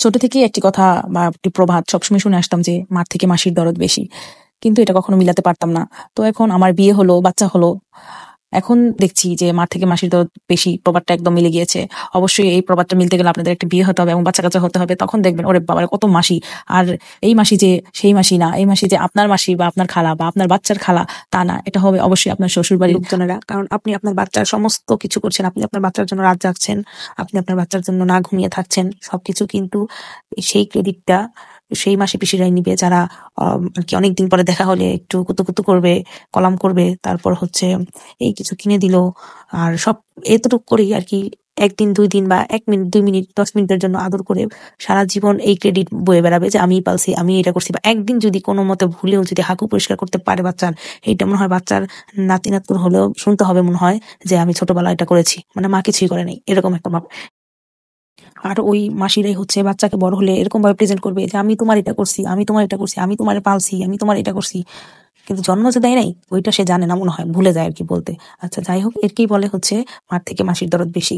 ছোট থেকেই একটি কথা বা একটি প্রবাদ সবসময় শুনে আসতাম যে মার থেকে মাসির দরদ বেশি, কিন্তু এটা কখনো মিলাতে পারতাম না। তো এখন আমার বিয়ে হলো, বাচ্চা হলো, এখন দেখছি যে মার থেকে মাসির দরদ বেশি প্রবাদটা একদম মিলে গিয়েছে। অবশ্যই এই প্রবাদটা মিলতে গেলে আপনাদের একটা বিয়ে হতে হবে এবং বাচ্চা কাচ্চা হতে হবে, তখন দেখবেন ওরে বাবার কত মাসি। আর এই মাসি যে সেই মাসি না, এই মাসি যে আপনার মাসি বা আপনার খালা বা আপনার বাচ্চার খালা তা না, এটা হবে অবশ্যই আপনার শ্বশুর বাড়ির লোকজনেরা। কারণ আপনি আপনার বাচ্চার সমস্ত কিছু করছেন, আপনি আপনার বাচ্চার জন্য রাত জাগছেন, আপনি আপনার বাচ্চার জন্য না ঘুমিয়ে থাকছেন, সবকিছু কিন্তু সেই ক্রেডিটটা সেই মাসি পিসিরাই নিবে, যারা আর কি অনেকদিন পরে দেখা হলে একটু কুতুকুতু করবে, কলাম করবে, তারপর হচ্ছে এই কিছু কিনে দিল। আর সব এতটুকু করেই আর কি ১ দিন ২ দিন বা ১ মিনিট ২ মিনিট ১০ মিনিটের জন্য আদর করে সারা জীবন এই ক্রেডিট বয়ে বেড়াবে যে আমিই পালছি, আমি এটা করছি। বা একদিন যদি কোনো মতে ভুলেও যদি হাঁকু পরিষ্কার করতে পারে বাচ্চার, এইটা মনে হয় বাচ্চার নাতি নাতকুর হলেও শুনতে হবে মনে হয় যে আমি ছোটবেলায় এটা করেছি, মানে মা কিছুই করে নাই, এরকম একটা ভাব। আর ওই মাসিরাই হচ্ছে বাচ্চাকে বড় হলে এরকম ভাবে প্রেজেন্ট করবে যে আমি তোমার এটা করছি, আমি তোমার এটা করছি, আমি তোমার পালছি, আমি তোমার এটা করছি। কিন্তু জন্ম যে দেয় নাই ওইটা সে জানে না মনে হয়, ভুলে যায় আর কি বলতে। আচ্ছা যাই হোক, এর কি বলে হচ্ছে মার থেকে মাসির দরদ বেশি।